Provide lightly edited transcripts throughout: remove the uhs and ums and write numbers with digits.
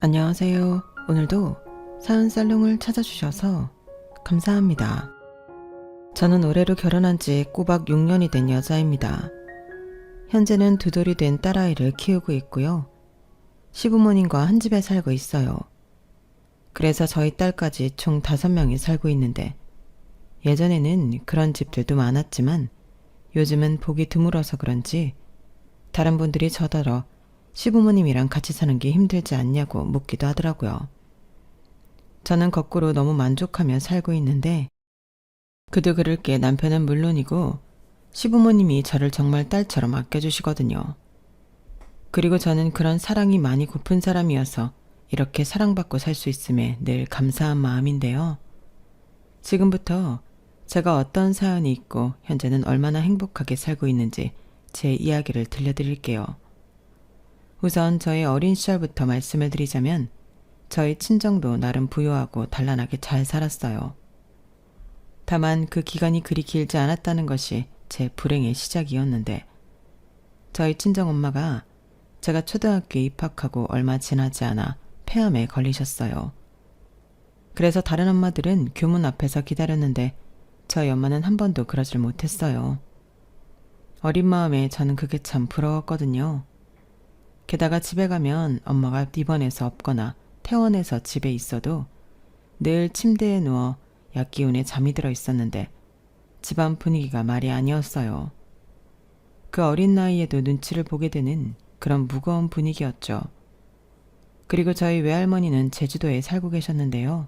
안녕하세요. 오늘도 사연살롱을 찾아주셔서 감사합니다. 저는 올해로 결혼한 지 꼬박 6년이 된 여자입니다. 현재는 두 돌이 된 딸아이를 키우고 있고요. 시부모님과 한 집에 살고 있어요. 그래서 저희 딸까지 총 5명이 살고 있는데 예전에는 그런 집들도 많았지만 요즘은 보기 드물어서 그런지 다른 분들이 저더러 시부모님이랑 같이 사는 게 힘들지 않냐고 묻기도 하더라고요. 저는 거꾸로 너무 만족하며 살고 있는데 그도 그럴 게 남편은 물론이고 시부모님이 저를 정말 딸처럼 아껴주시거든요. 그리고 저는 그런 사랑이 많이 고픈 사람이어서 이렇게 사랑받고 살 수 있음에 늘 감사한 마음인데요. 지금부터 제가 어떤 사연이 있고 현재는 얼마나 행복하게 살고 있는지 제 이야기를 들려드릴게요. 우선 저의 어린 시절부터 말씀을 드리자면 저희 친정도 나름 부유하고 단란하게 잘 살았어요. 다만 그 기간이 그리 길지 않았다는 것이 제 불행의 시작이었는데 저희 친정엄마가 제가 초등학교에 입학하고 얼마 지나지 않아 폐암에 걸리셨어요. 그래서 다른 엄마들은 교문 앞에서 기다렸는데 저희 엄마는 한 번도 그러질 못했어요. 어린 마음에 저는 그게 참 부러웠거든요. 게다가 집에 가면 엄마가 입원해서 없거나 퇴원해서 집에 있어도 늘 침대에 누워 약기운에 잠이 들어 있었는데 집안 분위기가 말이 아니었어요. 그 어린 나이에도 눈치를 보게 되는 그런 무거운 분위기였죠. 그리고 저희 외할머니는 제주도에 살고 계셨는데요.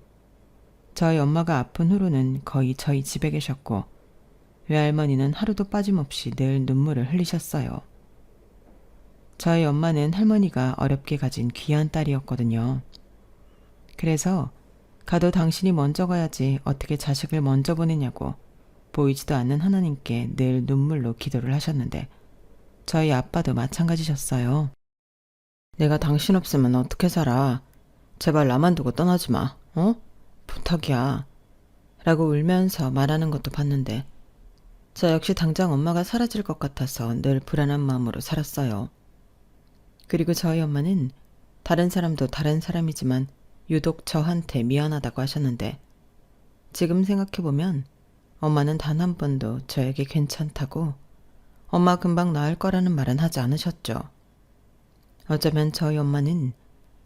저희 엄마가 아픈 후로는 거의 저희 집에 계셨고 외할머니는 하루도 빠짐없이 늘 눈물을 흘리셨어요. 저희 엄마는 할머니가 어렵게 가진 귀한 딸이었거든요. 그래서 가도 당신이 먼저 가야지 어떻게 자식을 먼저 보내냐고 보이지도 않는 하나님께 늘 눈물로 기도를 하셨는데 저희 아빠도 마찬가지셨어요. 내가 당신 없으면 어떻게 살아? 제발 나만 두고 떠나지 마. 어? 부탁이야. 라고 울면서 말하는 것도 봤는데 저 역시 당장 엄마가 사라질 것 같아서 늘 불안한 마음으로 살았어요. 그리고 저희 엄마는 다른 사람도 다른 사람이지만 유독 저한테 미안하다고 하셨는데 지금 생각해보면 엄마는 단 한 번도 저에게 괜찮다고 엄마 금방 나을 거라는 말은 하지 않으셨죠. 어쩌면 저희 엄마는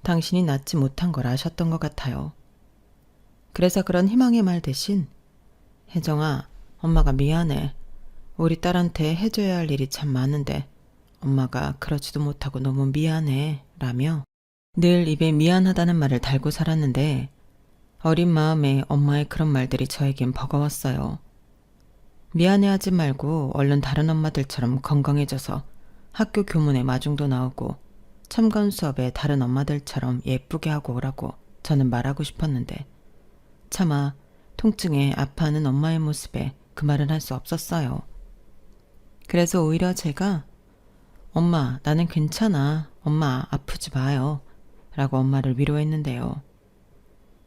당신이 낫지 못한 걸 아셨던 것 같아요. 그래서 그런 희망의 말 대신 혜정아, 엄마가 미안해. 우리 딸한테 해줘야 할 일이 참 많은데 엄마가 그러지도 못하고 너무 미안해 라며 늘 입에 미안하다는 말을 달고 살았는데 어린 마음에 엄마의 그런 말들이 저에겐 버거웠어요. 미안해하지 말고 얼른 다른 엄마들처럼 건강해져서 학교 교문에 마중도 나오고 첨가원 수업에 다른 엄마들처럼 예쁘게 하고 오라고 저는 말하고 싶었는데 차마 통증에 아파하는 엄마의 모습에 그 말은 할 수 없었어요. 그래서 오히려 제가 엄마, 나는 괜찮아. 엄마, 아프지 마요. 라고 엄마를 위로했는데요.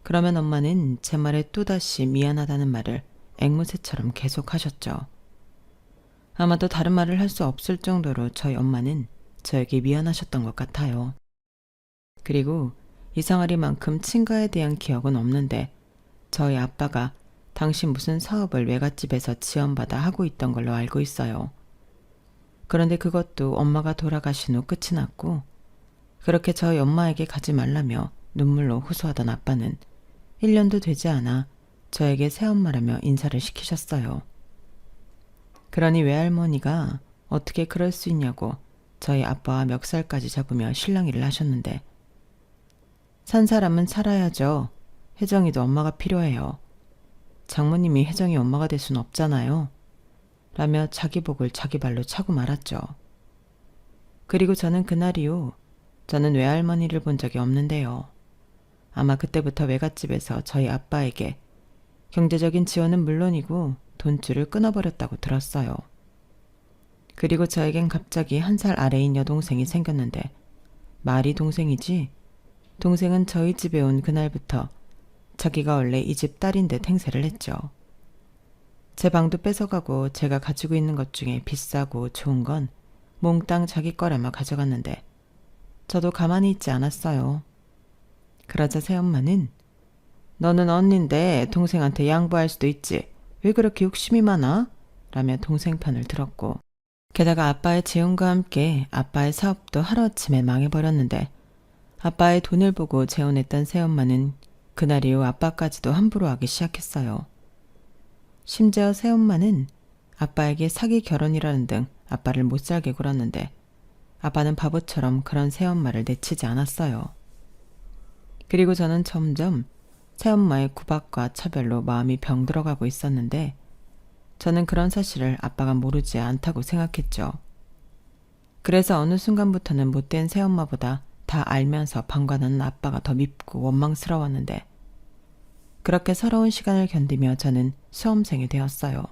그러면 엄마는 제 말에 또다시 미안하다는 말을 앵무새처럼 계속 하셨죠. 아마도 다른 말을 할 수 없을 정도로 저희 엄마는 저에게 미안하셨던 것 같아요. 그리고 이상하리만큼 친가에 대한 기억은 없는데 저희 아빠가 당시 무슨 사업을 외갓집에서 지원받아 하고 있던 걸로 알고 있어요. 그런데 그것도 엄마가 돌아가신 후 끝이 났고 그렇게 저희 엄마에게 가지 말라며 눈물로 호소하던 아빠는 1년도 되지 않아 저에게 새엄마라며 인사를 시키셨어요. 그러니 외할머니가 어떻게 그럴 수 있냐고 저희 아빠와 멱살까지 잡으며 실랑이를 하셨는데 산 사람은 살아야죠. 혜정이도 엄마가 필요해요. 장모님이 혜정이 엄마가 될 순 없잖아요. 라며 자기 복을 자기 발로 차고 말았죠. 그리고 저는 그날 이후 저는 외할머니를 본 적이 없는데요. 아마 그때부터 외갓집에서 저희 아빠에게 경제적인 지원은 물론이고 돈줄을 끊어버렸다고 들었어요. 그리고 저에겐 갑자기 1살 아래인 여동생이 생겼는데 말이 동생이지 동생은 저희 집에 온 그날부터 자기가 원래 이 집 딸인 듯 행세를 했죠. 제 방도 뺏어가고 제가 가지고 있는 것 중에 비싸고 좋은 건 몽땅 자기 거라며 가져갔는데 저도 가만히 있지 않았어요. 그러자 새엄마는 너는 언니인데 동생한테 양보할 수도 있지. 왜 그렇게 욕심이 많아? 라며 동생 편을 들었고 게다가 아빠의 재혼과 함께 아빠의 사업도 하루아침에 망해버렸는데 아빠의 돈을 보고 재혼했던 새엄마는 그날 이후 아빠까지도 함부로 하기 시작했어요. 심지어 새엄마는 아빠에게 사기 결혼이라는 등 아빠를 못살게 굴었는데 아빠는 바보처럼 그런 새엄마를 내치지 않았어요. 그리고 저는 점점 새엄마의 구박과 차별로 마음이 병들어가고 있었는데 저는 그런 사실을 아빠가 모르지 않다고 생각했죠. 그래서 어느 순간부터는 못된 새엄마보다 다 알면서 방관하는 아빠가 더 밉고 원망스러웠는데 그렇게 서러운 시간을 견디며 저는 수험생이 되었어요.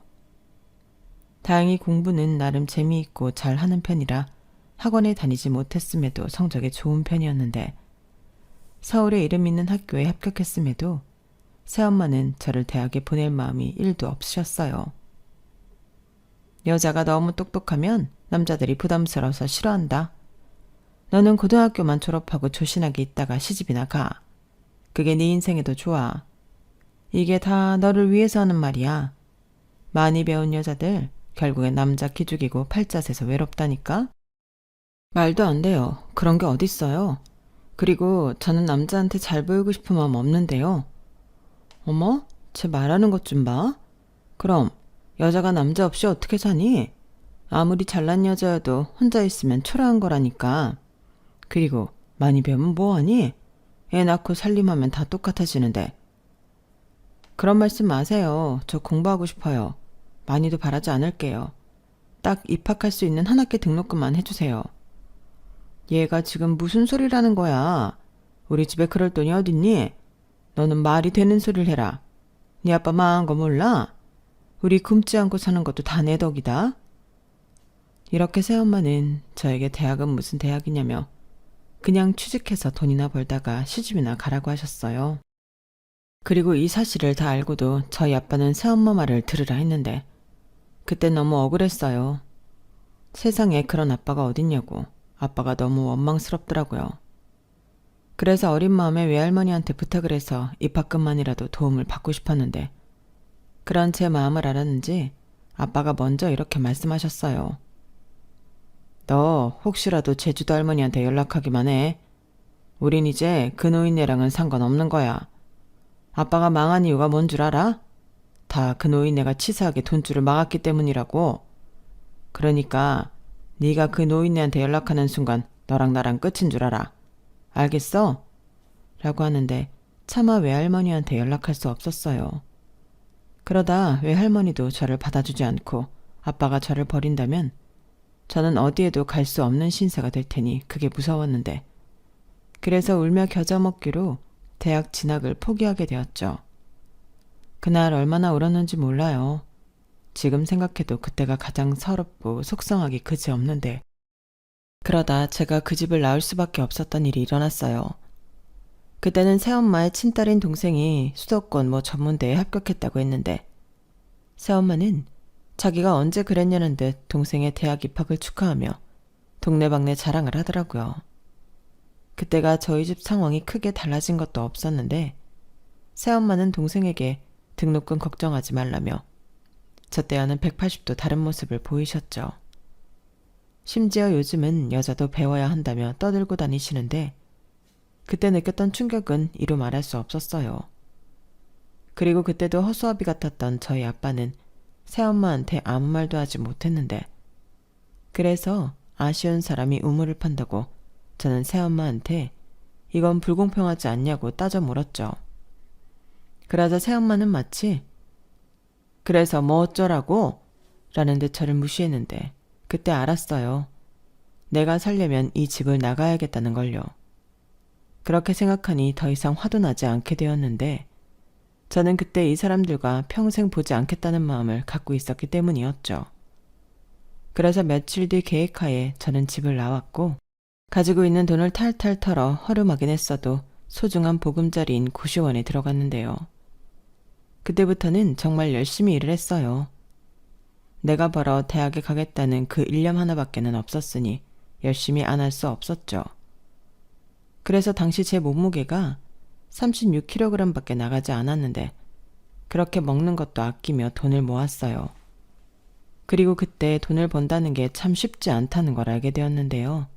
다행히 공부는 나름 재미있고 잘하는 편이라 학원에 다니지 못했음에도 성적이 좋은 편이었는데 서울에 이름 있는 학교에 합격했음에도 새엄마는 저를 대학에 보낼 마음이 1도 없으셨어요. 여자가 너무 똑똑하면 남자들이 부담스러워서 싫어한다. 너는 고등학교만 졸업하고 조신하게 있다가 시집이나 가. 그게 네 인생에도 좋아. 이게 다 너를 위해서 하는 말이야. 많이 배운 여자들 결국엔 남자 기죽이고 팔자세서 외롭다니까? 말도 안 돼요. 그런 게 어딨어요. 그리고 저는 남자한테 잘 보이고 싶은 마음 없는데요. 어머? 쟤 말하는 것 좀 봐. 그럼 여자가 남자 없이 어떻게 사니? 아무리 잘난 여자여도 혼자 있으면 초라한 거라니까. 그리고 많이 배우면 뭐하니? 애 낳고 살림하면 다 똑같아지는데. 그런 말씀 마세요. 저 공부하고 싶어요. 많이도 바라지 않을게요. 딱 입학할 수 있는 한 학기 등록금만 해주세요. 얘가 지금 무슨 소리라는 거야. 우리 집에 그럴 돈이 어딨니? 너는 말이 되는 소리를 해라. 네 아빠 망한 거 몰라? 우리 굶지 않고 사는 것도 다 내 덕이다. 이렇게 새엄마는 저에게 대학은 무슨 대학이냐며 그냥 취직해서 돈이나 벌다가 시집이나 가라고 하셨어요. 그리고 이 사실을 다 알고도 저희 아빠는 새엄마 말을 들으라 했는데 그때 너무 억울했어요. 세상에 그런 아빠가 어딨냐고. 아빠가 너무 원망스럽더라고요. 그래서 어린 마음에 외할머니한테 부탁을 해서 입학금만이라도 도움을 받고 싶었는데 그런 제 마음을 알았는지 아빠가 먼저 이렇게 말씀하셨어요. 너 혹시라도 제주도 할머니한테 연락하기만 해. 우린 이제 그 노인네랑은 상관없는 거야. 아빠가 망한 이유가 뭔 줄 알아? 다 그 노인네가 치사하게 돈줄을 막았기 때문이라고. 그러니까 네가 그 노인네한테 연락하는 순간 너랑 나랑 끝인 줄 알아. 알겠어? 라고 하는데 차마 외할머니한테 연락할 수 없었어요. 그러다 외할머니도 저를 받아주지 않고 아빠가 저를 버린다면 저는 어디에도 갈 수 없는 신세가 될 테니 그게 무서웠는데 그래서 울며 겨자 먹기로 대학 진학을 포기하게 되었죠. 그날 얼마나 울었는지 몰라요. 지금 생각해도 그때가 가장 서럽고 속상하기 그지없는데 그러다 제가 그 집을 나올 수밖에 없었던 일이 일어났어요. 그때는 새엄마의 친딸인 동생이 수도권 전문대에 합격했다고 했는데 새엄마는 자기가 언제 그랬냐는 듯 동생의 대학 입학을 축하하며 동네방네 자랑을 하더라고요. 그때가 저희 집 상황이 크게 달라진 것도 없었는데 새엄마는 동생에게 등록금 걱정하지 말라며 저 때와는 180도 다른 모습을 보이셨죠. 심지어 요즘은 여자도 배워야 한다며 떠들고 다니시는데 그때 느꼈던 충격은 이루 말할 수 없었어요. 그리고 그때도 허수아비 같았던 저희 아빠는 새엄마한테 아무 말도 하지 못했는데 그래서 아쉬운 사람이 우물을 판다고 저는 새엄마한테 이건 불공평하지 않냐고 따져 물었죠. 그러자 새엄마는 마치 그래서 뭐 어쩌라고? 라는 듯 저를 무시했는데 그때 알았어요. 내가 살려면 이 집을 나가야겠다는 걸요. 그렇게 생각하니 더 이상 화도 나지 않게 되었는데 저는 그때 이 사람들과 평생 보지 않겠다는 마음을 갖고 있었기 때문이었죠. 그래서 며칠 뒤 계획하에 저는 집을 나왔고 가지고 있는 돈을 탈탈 털어 허름하긴 했어도 소중한 보금자리인 고시원에 들어갔는데요. 그때부터는 정말 열심히 일을 했어요. 내가 벌어 대학에 가겠다는 그 일념 하나밖에는 없었으니 열심히 안 할 수 없었죠. 그래서 당시 제 몸무게가 36kg밖에 나가지 않았는데 그렇게 먹는 것도 아끼며 돈을 모았어요. 그리고 그때 돈을 번다는 게 참 쉽지 않다는 걸 알게 되었는데요.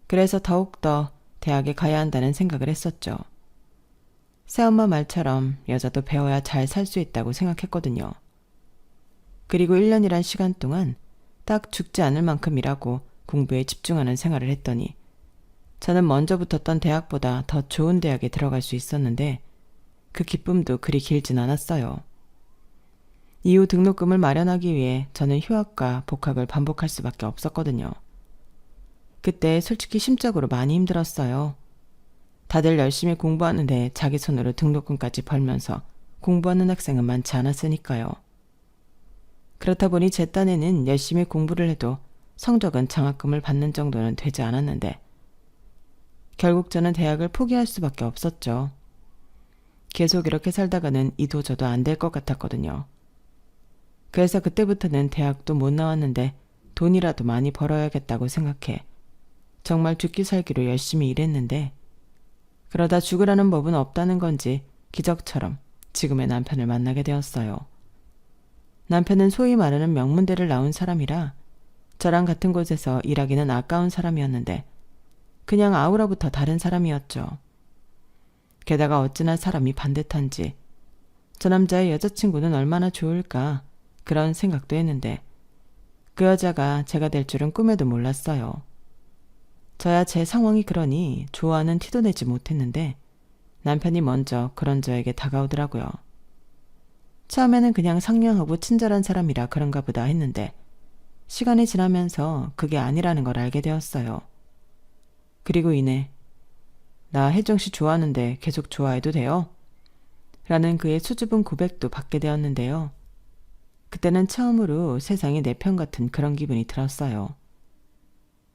그래서 더욱더 대학에 가야 한다는 생각을 했었죠. 새엄마 말처럼 여자도 배워야 잘 살 수 있다고 생각했거든요. 그리고 1년이란 시간 동안 딱 죽지 않을 만큼 일하고 공부에 집중하는 생활을 했더니 저는 먼저 붙었던 대학보다 더 좋은 대학에 들어갈 수 있었는데 그 기쁨도 그리 길진 않았어요. 이후 등록금을 마련하기 위해 저는 휴학과 복학을 반복할 수밖에 없었거든요. 그때 솔직히 심적으로 많이 힘들었어요. 다들 열심히 공부하는데 자기 손으로 등록금까지 벌면서 공부하는 학생은 많지 않았으니까요. 그렇다 보니 제 딴에는 열심히 공부를 해도 성적은 장학금을 받는 정도는 되지 않았는데 결국 저는 대학을 포기할 수밖에 없었죠. 계속 이렇게 살다가는 이도저도 안 될 것 같았거든요. 그래서 그때부터는 대학도 못 나왔는데 돈이라도 많이 벌어야겠다고 생각해 정말 죽기 살기로 열심히 일했는데 그러다 죽으라는 법은 없다는 건지 기적처럼 지금의 남편을 만나게 되었어요. 남편은 소위 말하는 명문대를 나온 사람이라 저랑 같은 곳에서 일하기는 아까운 사람이었는데 그냥 아우라부터 다른 사람이었죠. 게다가 어찌나 사람이 반듯한지 저 남자의 여자친구는 얼마나 좋을까 그런 생각도 했는데 그 여자가 제가 될 줄은 꿈에도 몰랐어요. 저야 제 상황이 그러니 좋아하는 티도 내지 못했는데 남편이 먼저 그런 저에게 다가오더라고요. 처음에는 그냥 상냥하고 친절한 사람이라 그런가 보다 했는데 시간이 지나면서 그게 아니라는 걸 알게 되었어요. 그리고 이내 나 혜정씨 좋아하는데 계속 좋아해도 돼요? 라는 그의 수줍은 고백도 받게 되었는데요. 그때는 처음으로 세상이 내 편 같은 그런 기분이 들었어요.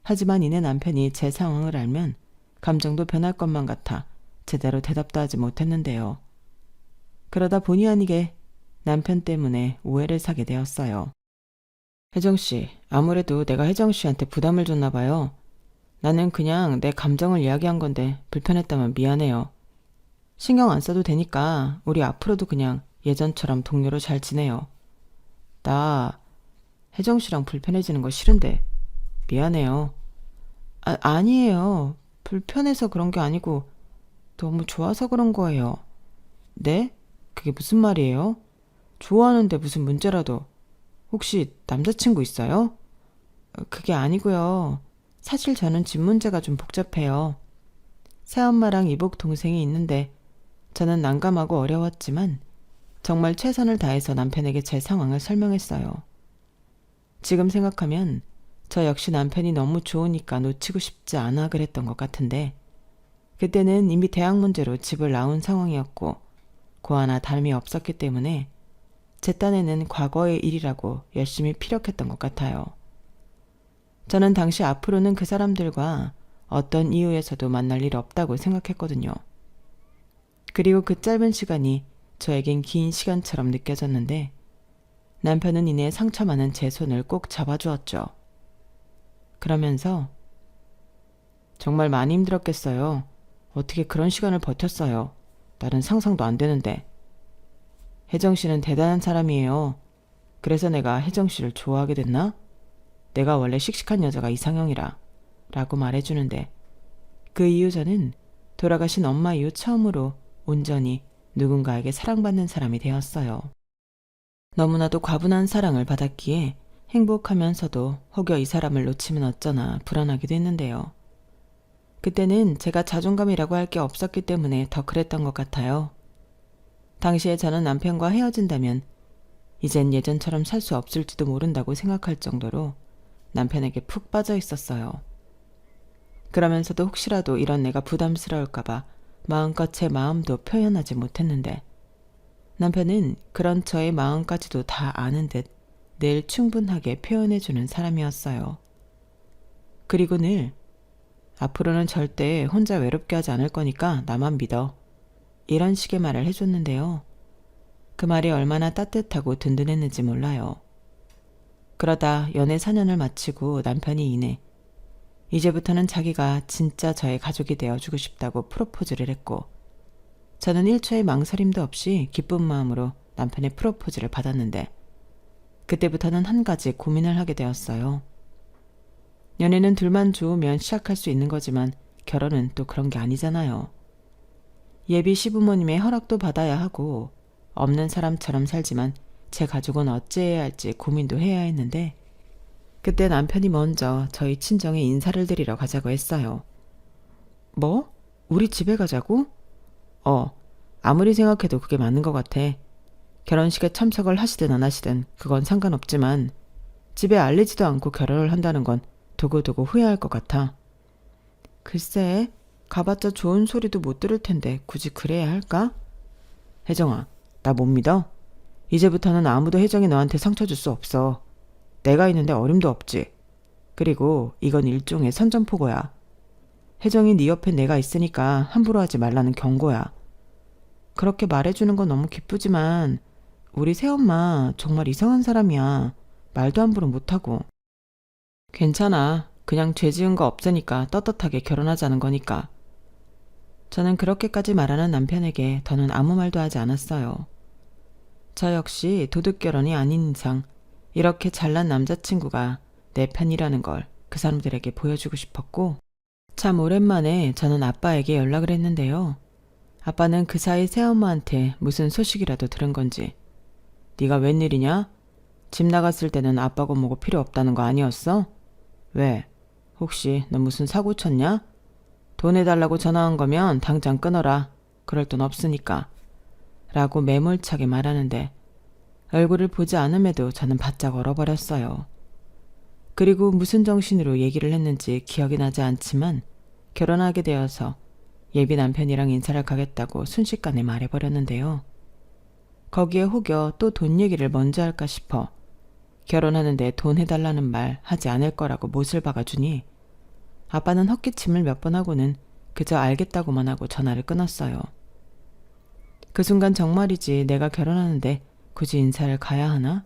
하지만 이내 남편이 제 상황을 알면 감정도 변할 것만 같아 제대로 대답도 하지 못했는데요. 그러다 본의 아니게 남편 때문에 오해를 사게 되었어요. 혜정씨, 아무래도 내가 혜정씨한테 부담을 줬나 봐요. 나는 그냥 내 감정을 이야기한 건데 불편했다면 미안해요. 신경 안 써도 되니까 우리 앞으로도 그냥 예전처럼 동료로 잘 지내요. 나 혜정씨랑 불편해지는 거 싫은데 미안해요. 아니에요. 불편해서 그런 게 아니고 너무 좋아서 그런 거예요. 네? 그게 무슨 말이에요? 좋아하는데 무슨 문제라도. 혹시 남자친구 있어요? 그게 아니고요. 사실 저는 집 문제가 좀 복잡해요. 새엄마랑 이복 동생이 있는데 저는 난감하고 어려웠지만 정말 최선을 다해서 남편에게 제 상황을 설명했어요. 지금 생각하면 저 역시 남편이 너무 좋으니까 놓치고 싶지 않아 그랬던 것 같은데 그때는 이미 대학 문제로 집을 나온 상황이었고 고 하나 다름이 없었기 때문에 제 딴에는 과거의 일이라고 열심히 피력했던 것 같아요. 저는 당시 앞으로는 그 사람들과 어떤 이유에서도 만날 일 없다고 생각했거든요. 그리고 그 짧은 시간이 저에겐 긴 시간처럼 느껴졌는데 남편은 이내 상처 많은 제 손을 꼭 잡아주었죠. 그러면서 정말 많이 힘들었겠어요. 어떻게 그런 시간을 버텼어요. 나는 상상도 안 되는데. 혜정 씨는 대단한 사람이에요. 그래서 내가 혜정 씨를 좋아하게 됐나? 내가 원래 씩씩한 여자가 이상형이라 라고 말해주는데 그 이후 저는 돌아가신 엄마 이후 처음으로 온전히 누군가에게 사랑받는 사람이 되었어요. 너무나도 과분한 사랑을 받았기에 행복하면서도 혹여 이 사람을 놓치면 어쩌나 불안하기도 했는데요. 그때는 제가 자존감이라고 할 게 없었기 때문에 더 그랬던 것 같아요. 당시에 저는 남편과 헤어진다면 이젠 예전처럼 살 수 없을지도 모른다고 생각할 정도로 남편에게 푹 빠져 있었어요. 그러면서도 혹시라도 이런 내가 부담스러울까봐 마음껏 제 마음도 표현하지 못했는데 남편은 그런 저의 마음까지도 다 아는 듯 늘 충분하게 표현해주는 사람이었어요. 그리고 늘 앞으로는 절대 혼자 외롭게 하지 않을 거니까 나만 믿어. 이런 식의 말을 해줬는데요. 그 말이 얼마나 따뜻하고 든든했는지 몰라요. 그러다 연애 4년을 마치고 남편이 이내 이제부터는 자기가 진짜 저의 가족이 되어주고 싶다고 프로포즈를 했고 저는 1초의 망설임도 없이 기쁜 마음으로 남편의 프로포즈를 받았는데 그때부터는 한 가지 고민을 하게 되었어요. 연애는 둘만 좋으면 시작할 수 있는 거지만 결혼은 또 그런 게 아니잖아요. 예비 시부모님의 허락도 받아야 하고 없는 사람처럼 살지만 제 가족은 어찌해야 할지 고민도 해야 했는데 그때 남편이 먼저 저희 친정에 인사를 드리러 가자고 했어요. 뭐? 우리 집에 가자고? 아무리 생각해도 그게 맞는 것 같아. 결혼식에 참석을 하시든 안 하시든 그건 상관없지만 집에 알리지도 않고 결혼을 한다는 건 두고두고 후회할 것 같아. 글쎄, 가봤자 좋은 소리도 못 들을 텐데 굳이 그래야 할까? 혜정아, 나 못 믿어? 이제부터는 아무도 혜정이 너한테 상처 줄 수 없어. 내가 있는데 어림도 없지. 그리고 이건 일종의 선전포고야. 혜정이 네 옆에 내가 있으니까 함부로 하지 말라는 경고야. 그렇게 말해주는 건 너무 기쁘지만 우리 새엄마 정말 이상한 사람이야. 말도 함부로 못하고. 괜찮아. 그냥 죄 지은 거 없으니까 떳떳하게 결혼하자는 거니까. 저는 그렇게까지 말하는 남편에게 더는 아무 말도 하지 않았어요. 저 역시 도둑 결혼이 아닌 이상 이렇게 잘난 남자친구가 내 편이라는 걸 그 사람들에게 보여주고 싶었고 참 오랜만에 저는 아빠에게 연락을 했는데요. 아빠는 그 사이 새엄마한테 무슨 소식이라도 들은 건지 네가 웬일이냐? 집 나갔을 때는 아빠고 뭐고 필요 없다는 거 아니었어? 왜? 혹시 너 무슨 사고 쳤냐? 돈 해달라고 전화한 거면 당장 끊어라. 그럴 돈 없으니까. 라고 매몰차게 말하는데 얼굴을 보지 않음에도 저는 바짝 얼어버렸어요. 그리고 무슨 정신으로 얘기를 했는지 기억이 나지 않지만 결혼하게 되어서 예비 남편이랑 인사를 가겠다고 순식간에 말해버렸는데요. 거기에 혹여 또 돈 얘기를 먼저 할까 싶어 결혼하는데 돈 해달라는 말 하지 않을 거라고 못을 박아주니 아빠는 헛기침을 몇 번 하고는 그저 알겠다고만 하고 전화를 끊었어요. 그 순간 정말이지 내가 결혼하는데 굳이 인사를 가야 하나?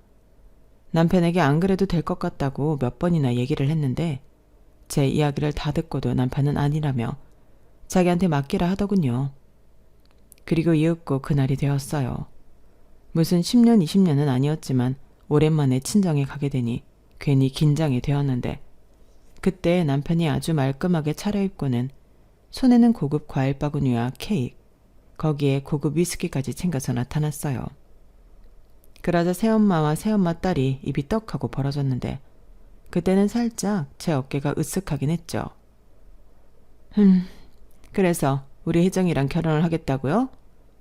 남편에게 안 그래도 될 것 같다고 몇 번이나 얘기를 했는데 제 이야기를 다 듣고도 남편은 아니라며 자기한테 맡기라 하더군요. 그리고 이윽고 그날이 되었어요. 무슨 10년, 20년은 아니었지만 오랜만에 친정에 가게 되니 괜히 긴장이 되었는데 그때 남편이 아주 말끔하게 차려입고는 손에는 고급 과일 바구니와 케이크, 거기에 고급 위스키까지 챙겨서 나타났어요. 그러자 새엄마와 새엄마 딸이 입이 떡하고 벌어졌는데 그때는 살짝 제 어깨가 으쓱하긴 했죠. 그래서 우리 혜정이랑 결혼을 하겠다고요?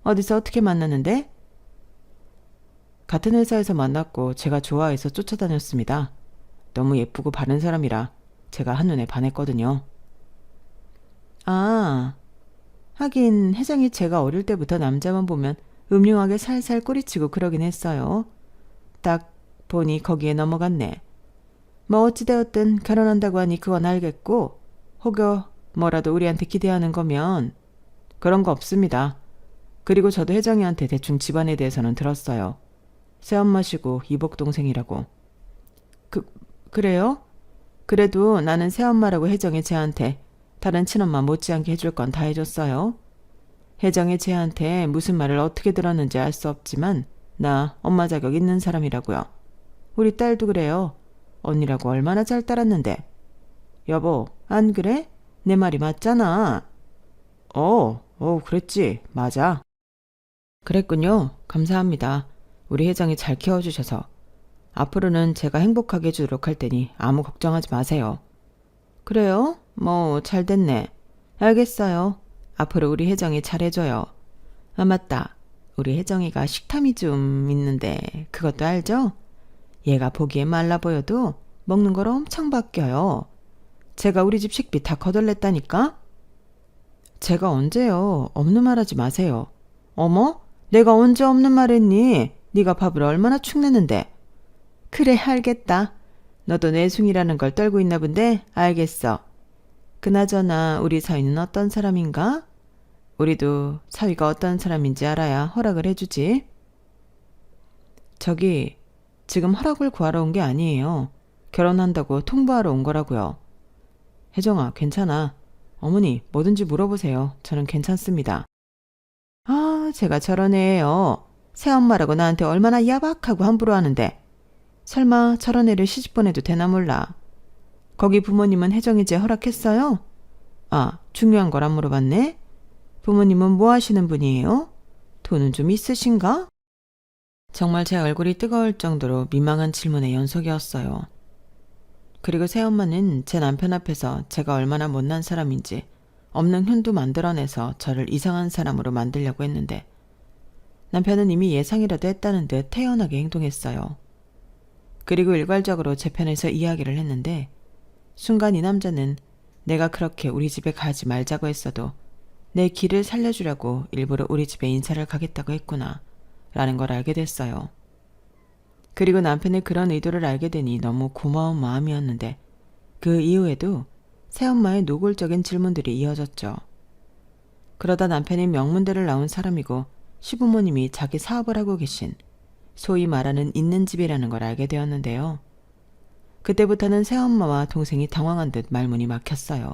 어디서 어떻게 만났는데? 같은 회사에서 만났고 제가 좋아해서 쫓아다녔습니다. 너무 예쁘고 바른 사람이라 제가 한눈에 반했거든요. 아, 하긴 혜정이 제가 어릴 때부터 남자만 보면 음흉하게 살살 꼬리치고 그러긴 했어요. 딱 보니 거기에 넘어갔네. 뭐 어찌되었든 결혼한다고 하니 그건 알겠고 혹여 뭐라도 우리한테 기대하는 거면 그런 거 없습니다. 그리고 저도 혜정이한테 대충 집안에 대해서는 들었어요. 새엄마시고 이복동생이라고. 그래요? 그래도 나는 새엄마라고 혜정이 쟤한테 다른 친엄마 못지않게 해줄 건 다 해줬어요. 혜정이 쟤한테 무슨 말을 어떻게 들었는지 알 수 없지만 나 엄마 자격 있는 사람이라고요. 우리 딸도 그래요. 언니라고 얼마나 잘 따랐는데. 여보, 안 그래? 내 말이 맞잖아. 그랬지. 맞아. 그랬군요. 감사합니다. 우리 혜정이 잘 키워주셔서. 앞으로는 제가 행복하게 해주도록 할 테니 아무 걱정하지 마세요. 그래요? 뭐 잘 됐네. 알겠어요. 앞으로 우리 혜정이 잘해줘요. 아 맞다. 우리 혜정이가 식탐이 좀 있는데 그것도 알죠? 얘가 보기에 말라 보여도 먹는 걸 엄청 바뀌어요. 제가 우리 집 식비 다 거덜냈다니까? 제가 언제요? 없는 말 하지 마세요. 어머? 내가 언제 없는 말 했니? 네가 밥을 얼마나 축내는데. 그래 알겠다. 너도 내숭이라는 걸 떨고 있나 본데 알겠어. 그나저나 우리 사위는 어떤 사람인가? 우리도 사위가 어떤 사람인지 알아야 허락을 해주지. 저기 지금 허락을 구하러 온 게 아니에요. 결혼한다고 통보하러 온 거라고요. 혜정아 괜찮아. 어머니 뭐든지 물어보세요. 저는 괜찮습니다. 아 제가 저런 애예요. 새엄마라고 나한테 얼마나 야박하고 함부로 하는데 설마 저런 애를 시집 보내도 되나 몰라. 거기 부모님은 혜정이제 허락했어요? 아, 중요한 걸 안 물어봤네. 부모님은 뭐 하시는 분이에요? 돈은 좀 있으신가? 정말 제 얼굴이 뜨거울 정도로 민망한 질문의 연속이었어요. 그리고 새엄마는 제 남편 앞에서 제가 얼마나 못난 사람인지 없는 흉도 만들어내서 저를 이상한 사람으로 만들려고 했는데 남편은 이미 예상이라도 했다는 듯 태연하게 행동했어요. 그리고 일괄적으로 제 편에서 이야기를 했는데 순간 이 남자는 내가 그렇게 우리 집에 가지 말자고 했어도 내 길을 살려주려고 일부러 우리 집에 인사를 가겠다고 했구나 라는 걸 알게 됐어요. 그리고 남편의 그런 의도를 알게 되니 너무 고마운 마음이었는데 그 이후에도 새엄마의 노골적인 질문들이 이어졌죠. 그러다 남편이 명문대를 나온 사람이고 시부모님이 자기 사업을 하고 계신 소위 말하는 있는 집이라는 걸 알게 되었는데요. 그때부터는 새엄마와 동생이 당황한 듯 말문이 막혔어요.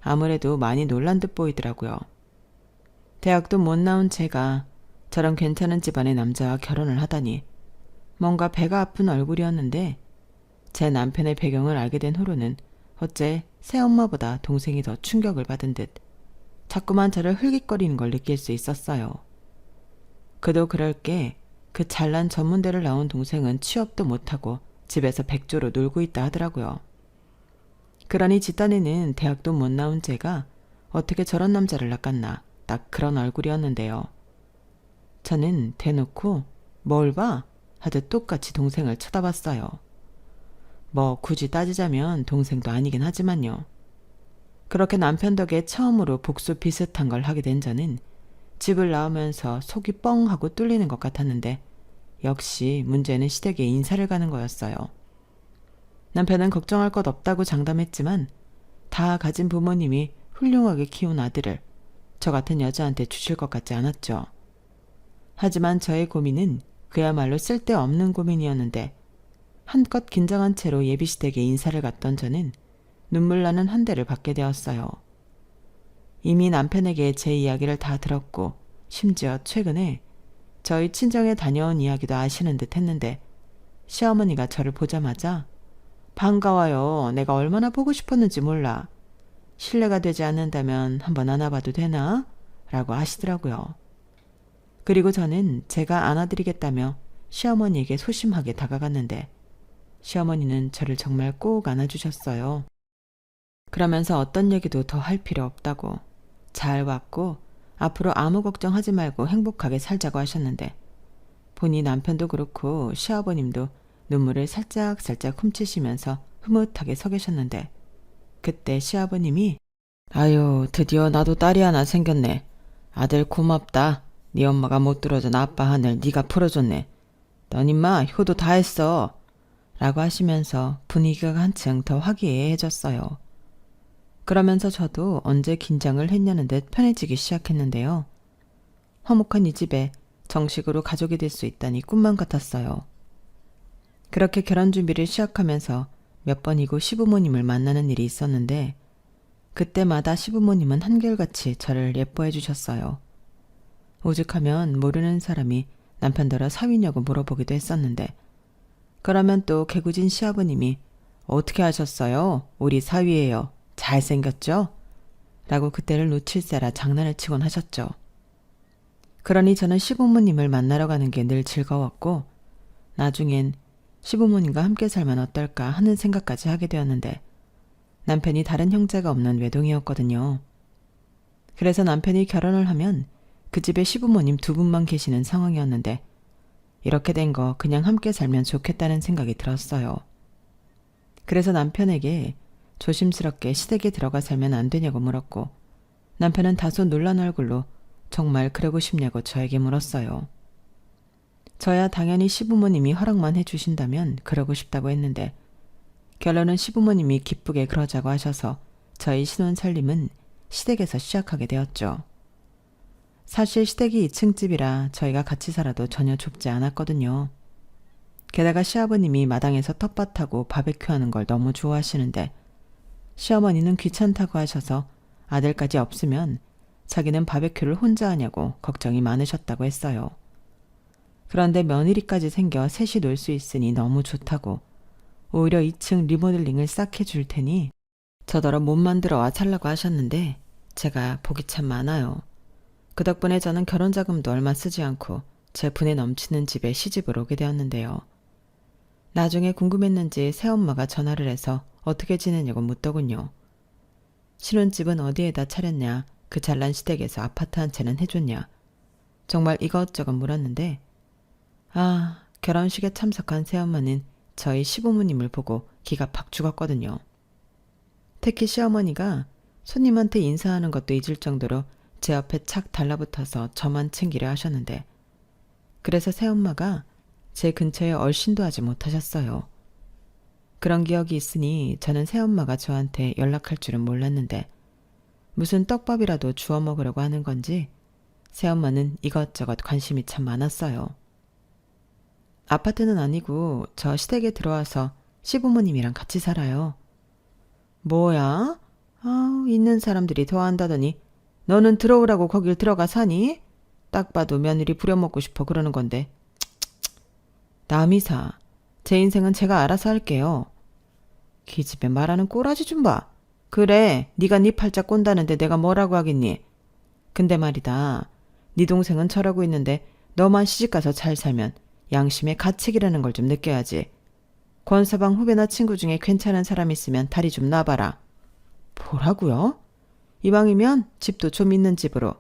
아무래도 많이 놀란 듯 보이더라고요. 대학도 못 나온 제가 저런 괜찮은 집안의 남자와 결혼을 하다니 뭔가 배가 아픈 얼굴이었는데 제 남편의 배경을 알게 된 후로는 어째 새엄마보다 동생이 더 충격을 받은 듯 자꾸만 저를 흘깃거리는 걸 느낄 수 있었어요. 그도 그럴 게 그 잘난 전문대를 나온 동생은 취업도 못하고 집에서 백조로 놀고 있다 하더라고요. 그러니 집단에는 대학도 못 나온 제가 어떻게 저런 남자를 낚았나 딱 그런 얼굴이었는데요. 저는 대놓고 뭘 봐? 하듯 똑같이 동생을 쳐다봤어요. 뭐 굳이 따지자면 동생도 아니긴 하지만요. 그렇게 남편 덕에 처음으로 복수 비슷한 걸 하게 된 저는 집을 나오면서 속이 뻥 하고 뚫리는 것 같았는데 역시 문제는 시댁에 인사를 가는 거였어요. 남편은 걱정할 것 없다고 장담했지만 다 가진 부모님이 훌륭하게 키운 아들을 저 같은 여자한테 주실 것 같지 않았죠. 하지만 저의 고민은 그야말로 쓸데없는 고민이었는데 한껏 긴장한 채로 예비시댁에 인사를 갔던 저는 눈물 나는 한 대를 받게 되었어요. 이미 남편에게 제 이야기를 다 들었고 심지어 최근에 저희 친정에 다녀온 이야기도 아시는 듯 했는데 시어머니가 저를 보자마자 반가워요. 내가 얼마나 보고 싶었는지 몰라. 실례가 되지 않는다면 한번 안아봐도 되나? 라고 하시더라고요. 그리고 저는 제가 안아드리겠다며 시어머니에게 소심하게 다가갔는데 시어머니는 저를 정말 꼭 안아주셨어요. 그러면서 어떤 얘기도 더 할 필요 없다고 잘 왔고 앞으로 아무 걱정하지 말고 행복하게 살자고 하셨는데 보니 남편도 그렇고 시아버님도 눈물을 살짝살짝 훔치시면서 흐뭇하게 서 계셨는데 그때 시아버님이 아유 드디어 나도 딸이 하나 생겼네. 아들 고맙다. 네 엄마가 못 들어준 아빠 하늘 네가 풀어줬네. 넌 임마 효도 다 했어. 라고 하시면서 분위기가 한층 더 화기애애해졌어요. 그러면서 저도 언제 긴장을 했냐는 듯 편해지기 시작했는데요. 화목한 이 집에 정식으로 가족이 될 수 있다니 꿈만 같았어요. 그렇게 결혼 준비를 시작하면서 몇 번이고 시부모님을 만나는 일이 있었는데 그때마다 시부모님은 한결같이 저를 예뻐해 주셨어요. 오죽하면 모르는 사람이 남편더러 사위냐고 물어보기도 했었는데 그러면 또 개구진 시아버님이 어떻게 하셨어요? 우리 사위예요. 잘생겼죠? 라고 그때를 놓칠세라 장난을 치곤 하셨죠. 그러니 저는 시부모님을 만나러 가는 게 늘 즐거웠고 나중엔 시부모님과 함께 살면 어떨까 하는 생각까지 하게 되었는데 남편이 다른 형제가 없는 외동이었거든요. 그래서 남편이 결혼을 하면 그 집에 시부모님 두 분만 계시는 상황이었는데 이렇게 된 거 그냥 함께 살면 좋겠다는 생각이 들었어요. 그래서 남편에게 조심스럽게 시댁에 들어가 살면 안 되냐고 물었고 남편은 다소 놀란 얼굴로 정말 그러고 싶냐고 저에게 물었어요. 저야 당연히 시부모님이 허락만 해주신다면 그러고 싶다고 했는데 결론은 시부모님이 기쁘게 그러자고 하셔서 저희 신혼 살림은 시댁에서 시작하게 되었죠. 사실 시댁이 2층 집이라 저희가 같이 살아도 전혀 좁지 않았거든요. 게다가 시아버님이 마당에서 텃밭하고 바베큐하는 걸 너무 좋아하시는데 시어머니는 귀찮다고 하셔서 아들까지 없으면 자기는 바베큐를 혼자 하냐고 걱정이 많으셨다고 했어요. 그런데 며느리까지 생겨 셋이 놀 수 있으니 너무 좋다고 오히려 2층 리모델링을 싹 해줄 테니 저더러 못 만들어 와 살라고 하셨는데 제가 복이 참 많아요. 그 덕분에 저는 결혼 자금도 얼마 쓰지 않고 제 분에 넘치는 집에 시집을 오게 되었는데요. 나중에 궁금했는지 새엄마가 전화를 해서 어떻게 지내냐고 묻더군요. 신혼집은 어디에다 차렸냐, 그 잘난 시댁에서 아파트 한 채는 해줬냐, 정말 이것저것 물었는데 결혼식에 참석한 새엄마는 저희 시부모님을 보고 기가 팍 죽었거든요. 특히 시어머니가 손님한테 인사하는 것도 잊을 정도로 제 옆에 착 달라붙어서 저만 챙기려 하셨는데 그래서 새엄마가 제 근처에 얼씬도 하지 못하셨어요. 그런 기억이 있으니 저는 새엄마가 저한테 연락할 줄은 몰랐는데 무슨 떡밥이라도 주워 먹으려고 하는 건지 새엄마는 이것저것 관심이 참 많았어요. 아파트는 아니고 저 시댁에 들어와서 시부모님이랑 같이 살아요. 뭐야? 있는 사람들이 더 한다더니 너는 들어오라고 거길 들어가 사니? 딱 봐도 며느리 부려먹고 싶어 그러는 건데. 남이 사. 제 인생은 제가 알아서 할게요. 기집애 말하는 꼬라지 좀 봐. 그래, 네가 네 팔자 꼰다는데 내가 뭐라고 하겠니? 근데 말이다. 네 동생은 저러고 있는데 너만 시집가서 잘 살면 양심의 가책이라는 걸 좀 느껴야지. 권서방 후배나 친구 중에 괜찮은 사람 있으면 다리 좀 놔봐라. 뭐라고요? 이왕이면 집도 좀 있는 집으로.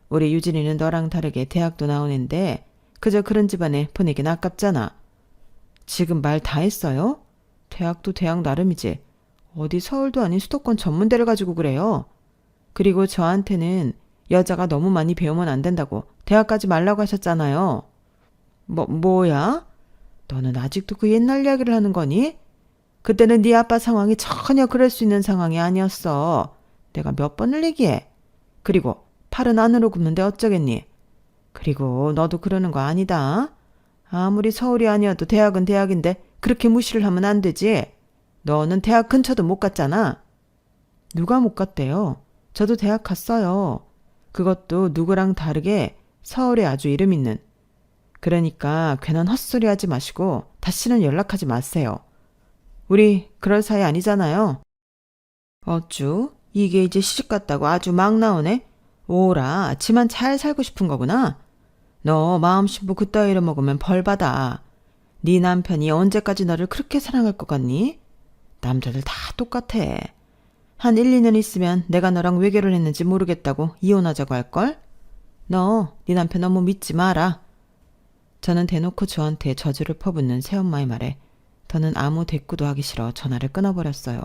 우리 유진이는 너랑 다르게 대학도 나오는데 그저 그런 집안에 보내긴 아깝잖아. 지금 말 다 했어요? 대학도 대학 나름이지. 어디 서울도 아닌 수도권 전문대를 가지고 그래요. 그리고 저한테는 여자가 너무 많이 배우면 안 된다고 대학 가지 말라고 하셨잖아요. 뭐야? 너는 아직도 그 옛날 이야기를 하는 거니? 그때는 네 아빠 상황이 전혀 그럴 수 있는 상황이 아니었어. 내가 몇 번을 얘기해. 그리고 팔은 안으로 굽는데 어쩌겠니? 그리고 너도 그러는 거 아니다. 아무리 서울이 아니어도 대학은 대학인데 그렇게 무시를 하면 안 되지. 너는 대학 근처도 못 갔잖아. 누가 못 갔대요? 저도 대학 갔어요. 그것도 누구랑 다르게 서울에 아주 이름 있는. 그러니까 괜한 헛소리 하지 마시고 다시는 연락하지 마세요. 우리 그럴 사이 아니잖아요. 어쭈? 이게 이제 시집갔다고 아주 막 나오네? 오라, 지만 잘 살고 싶은 거구나. 너 마음 신부 그따위로 먹으면 벌 받아. 네 남편이 언제까지 너를 그렇게 사랑할 것 같니? 남자들 다 똑같아. 한 1, 2년 있으면 내가 너랑 왜 결혼했는지 모르겠다고 이혼하자고 할걸? 너, 네 남편 너무 믿지 마라. 저는 대놓고 저한테 저주를 퍼붓는 새엄마의 말에 더는 아무 대꾸도 하기 싫어 전화를 끊어버렸어요.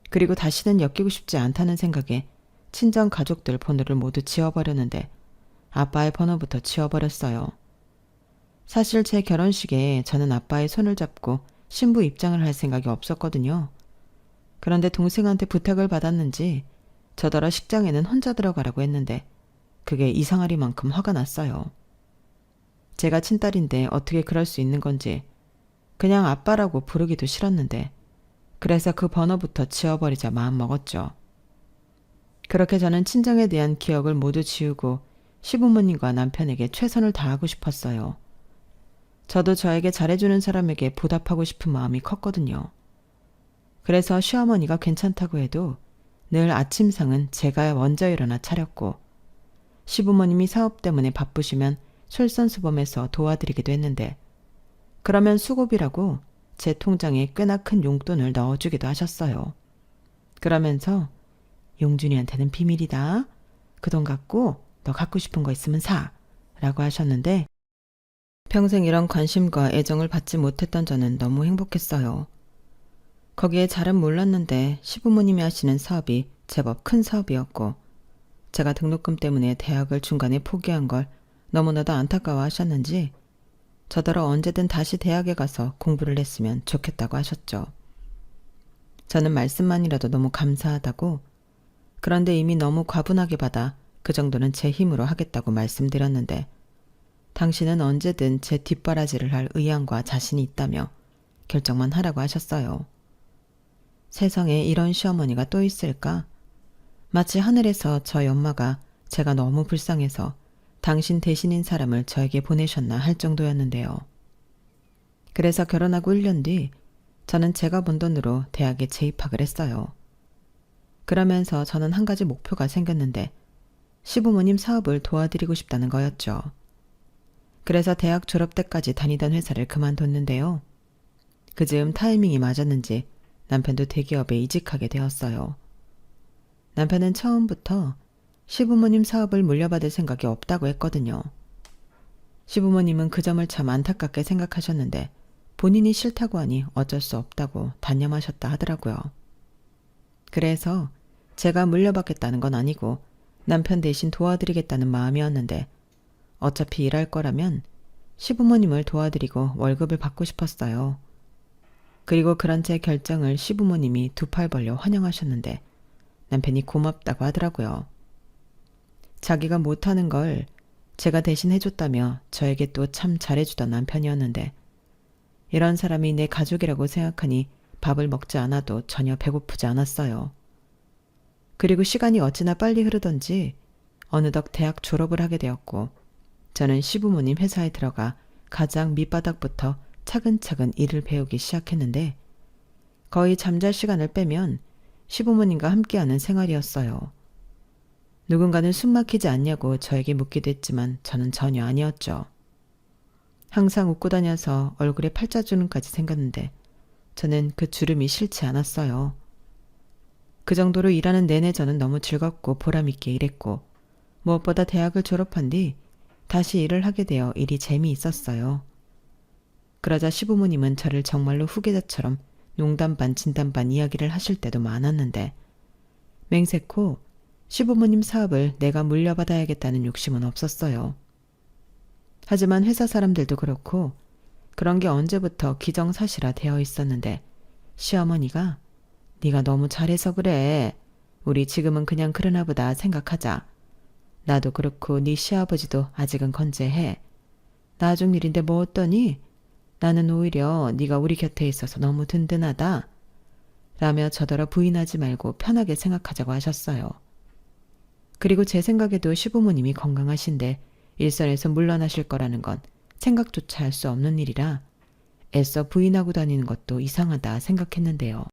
그리고 다시는 엮이고 싶지 않다는 생각에 친정 가족들 번호를 모두 지워버렸는데 아빠의 번호부터 지워버렸어요. 사실 제 결혼식에 저는 아빠의 손을 잡고 신부 입장을 할 생각이 없었거든요. 그런데 동생한테 부탁을 받았는지 저더러 식장에는 혼자 들어가라고 했는데 그게 이상하리만큼 화가 났어요. 제가 친딸인데 어떻게 그럴 수 있는 건지 그냥 아빠라고 부르기도 싫었는데 그래서 그 번호부터 지워버리자 마음먹었죠. 그렇게 저는 친정에 대한 기억을 모두 지우고 시부모님과 남편에게 최선을 다하고 싶었어요. 저도 저에게 잘해주는 사람에게 보답하고 싶은 마음이 컸거든요. 그래서 시어머니가 괜찮다고 해도 늘 아침상은 제가 먼저 일어나 차렸고 시부모님이 사업 때문에 바쁘시면 솔선수범해서 도와드리기도 했는데 그러면 수고비라고 제 통장에 꽤나 큰 용돈을 넣어주기도 하셨어요. 그러면서 용준이한테는 비밀이다. 그 돈 갖고 너 갖고 싶은 거 있으면 사. 라고 하셨는데 평생 이런 관심과 애정을 받지 못했던 저는 너무 행복했어요. 거기에 잘은 몰랐는데 시부모님이 하시는 사업이 제법 큰 사업이었고 제가 등록금 때문에 대학을 중간에 포기한 걸 너무나도 안타까워 하셨는지 저더러 언제든 다시 대학에 가서 공부를 했으면 좋겠다고 하셨죠. 저는 말씀만이라도 너무 감사하다고 그런데 이미 너무 과분하게 받아 그 정도는 제 힘으로 하겠다고 말씀드렸는데 당신은 언제든 제 뒷바라지를 할 의향과 자신이 있다며 결정만 하라고 하셨어요. 세상에 이런 시어머니가 또 있을까? 마치 하늘에서 저희 엄마가 제가 너무 불쌍해서 당신 대신인 사람을 저에게 보내셨나 할 정도였는데요. 그래서 결혼하고 1년 뒤 저는 제가 번 돈으로 대학에 재입학을 했어요. 그러면서 저는 한 가지 목표가 생겼는데 시부모님 사업을 도와드리고 싶다는 거였죠. 그래서 대학 졸업 때까지 다니던 회사를 그만뒀는데요. 그 즈음 타이밍이 맞았는지 남편도 대기업에 이직하게 되었어요. 남편은 처음부터 시부모님 사업을 물려받을 생각이 없다고 했거든요. 시부모님은 그 점을 참 안타깝게 생각하셨는데 본인이 싫다고 하니 어쩔 수 없다고 단념하셨다 하더라고요. 그래서 제가 물려받겠다는 건 아니고 남편 대신 도와드리겠다는 마음이었는데 어차피 일할 거라면 시부모님을 도와드리고 월급을 받고 싶었어요. 그리고 그런 제 결정을 시부모님이 두 팔 벌려 환영하셨는데 남편이 고맙다고 하더라고요. 자기가 못하는 걸 제가 대신 해줬다며 저에게 또 참 잘해주던 남편이었는데 이런 사람이 내 가족이라고 생각하니 밥을 먹지 않아도 전혀 배고프지 않았어요. 그리고 시간이 어찌나 빨리 흐르던지 어느덧 대학 졸업을 하게 되었고 저는 시부모님 회사에 들어가 가장 밑바닥부터 차근차근 일을 배우기 시작했는데 거의 잠잘 시간을 빼면 시부모님과 함께하는 생활이었어요. 누군가는 숨 막히지 않냐고 저에게 묻기도 했지만 저는 전혀 아니었죠. 항상 웃고 다녀서 얼굴에 팔자주름까지 생겼는데 저는 그 주름이 싫지 않았어요. 그 정도로 일하는 내내 저는 너무 즐겁고 보람있게 일했고 무엇보다 대학을 졸업한 뒤 다시 일을 하게 되어 일이 재미있었어요. 그러자 시부모님은 저를 정말로 후계자처럼 농담 반 진담 반 이야기를 하실 때도 많았는데 맹세코 시부모님 사업을 내가 물려받아야겠다는 욕심은 없었어요. 하지만 회사 사람들도 그렇고 그런 게 언제부터 기정사실화 되어 있었는데 시어머니가 네가 너무 잘해서 그래. 우리 지금은 그냥 그러나 보다 생각하자. 나도 그렇고 네 시아버지도 아직은 건재해. 나중 일인데 뭐 어떠니? 나는 오히려 네가 우리 곁에 있어서 너무 든든하다. 라며 저더러 부인하지 말고 편하게 생각하자고 하셨어요. 그리고 제 생각에도 시부모님이 건강하신데 일선에서 물러나실 거라는 건 생각조차 할 수 없는 일이라 애써 부인하고 다니는 것도 이상하다 생각했는데요.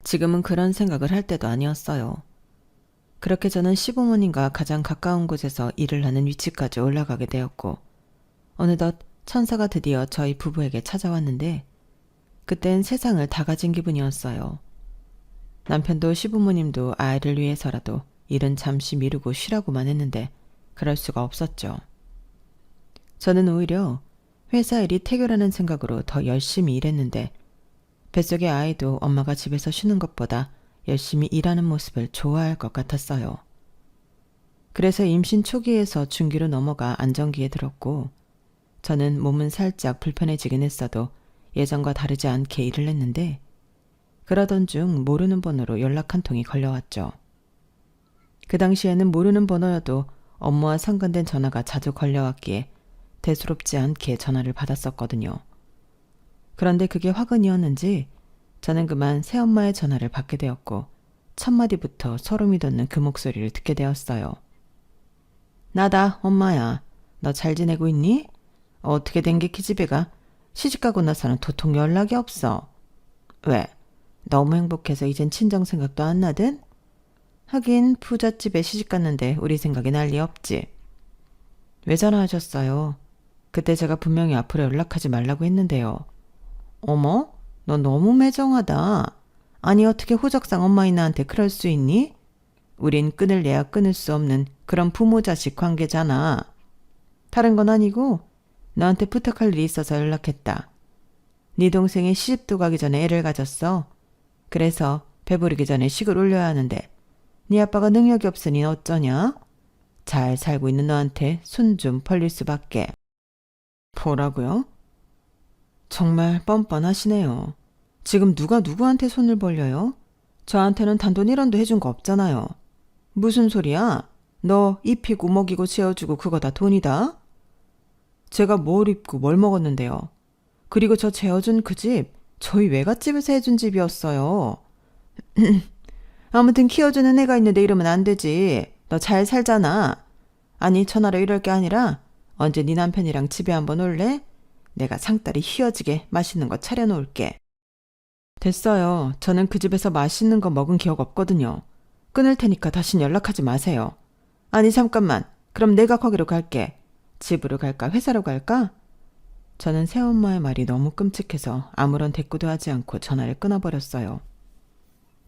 지금은 그런 생각을 할 때도 아니었어요. 그렇게 저는 시부모님과 가장 가까운 곳에서 일을 하는 위치까지 올라가게 되었고 어느덧 천사가 드디어 저희 부부에게 찾아왔는데 그땐 세상을 다 가진 기분이었어요. 남편도 시부모님도 아이를 위해서라도 일은 잠시 미루고 쉬라고만 했는데 그럴 수가 없었죠. 저는 오히려 회사 일이 태교라는 생각으로 더 열심히 일했는데 뱃속의 아이도 엄마가 집에서 쉬는 것보다 열심히 일하는 모습을 좋아할 것 같았어요. 그래서 임신 초기에서 중기로 넘어가 안정기에 들었고 저는 몸은 살짝 불편해지긴 했어도 예전과 다르지 않게 일을 했는데 그러던 중 모르는 번호로 연락 한 통이 걸려왔죠. 그 당시에는 모르는 번호여도 업무와 상관된 전화가 자주 걸려왔기에 대수롭지 않게 전화를 받았었거든요. 그런데 그게 화근이었는지 저는 그만 새엄마의 전화를 받게 되었고 첫 마디부터 소름이 돋는 그 목소리를 듣게 되었어요. 나다, 엄마야. 너 잘 지내고 있니? 어떻게 된 게 기집애가 시집가고 나서는 도통 연락이 없어. 왜? 너무 행복해서 이젠 친정 생각도 안 나든? 하긴 부잣집에 시집갔는데 우리 생각이 난리 없지. 왜 전화하셨어요? 그때 제가 분명히 앞으로 연락하지 말라고 했는데요. 어머? 너 너무 매정하다. 아니 어떻게 호적상 엄마인 나한테 그럴 수 있니? 우린 끊을래야 끊을 수 없는 그런 부모-자식 관계잖아. 다른 건 아니고 너한테 부탁할 일이 있어서 연락했다. 네 동생이 시집도 가기 전에 애를 가졌어. 그래서 배부르기 전에 식을 올려야 하는데 네 아빠가 능력이 없으니 어쩌냐? 잘 살고 있는 너한테 손 좀 벌릴 수밖에. 뭐라고요? 정말 뻔뻔하시네요. 지금 누가 누구한테 손을 벌려요? 저한테는 단돈 1원도 해준 거 없잖아요. 무슨 소리야? 너 입히고 먹이고 재워주고 그거 다 돈이다? 제가 뭘 입고 뭘 먹었는데요. 그리고 저 재워준 그 집 저희 외갓집에서 해준 집이었어요. 아무튼 키워주는 애가 있는데 이러면 안 되지. 너 잘 살잖아. 아니 전화로 이럴 게 아니라 언제 네 남편이랑 집에 한번 올래? 내가 상다리 휘어지게 맛있는 거 차려놓을게. 됐어요. 저는 그 집에서 맛있는 거 먹은 기억 없거든요. 끊을 테니까 다신 연락하지 마세요. 아니 잠깐만. 그럼 내가 거기로 갈게. 집으로 갈까 회사로 갈까? 저는 새엄마의 말이 너무 끔찍해서 아무런 대꾸도 하지 않고 전화를 끊어버렸어요.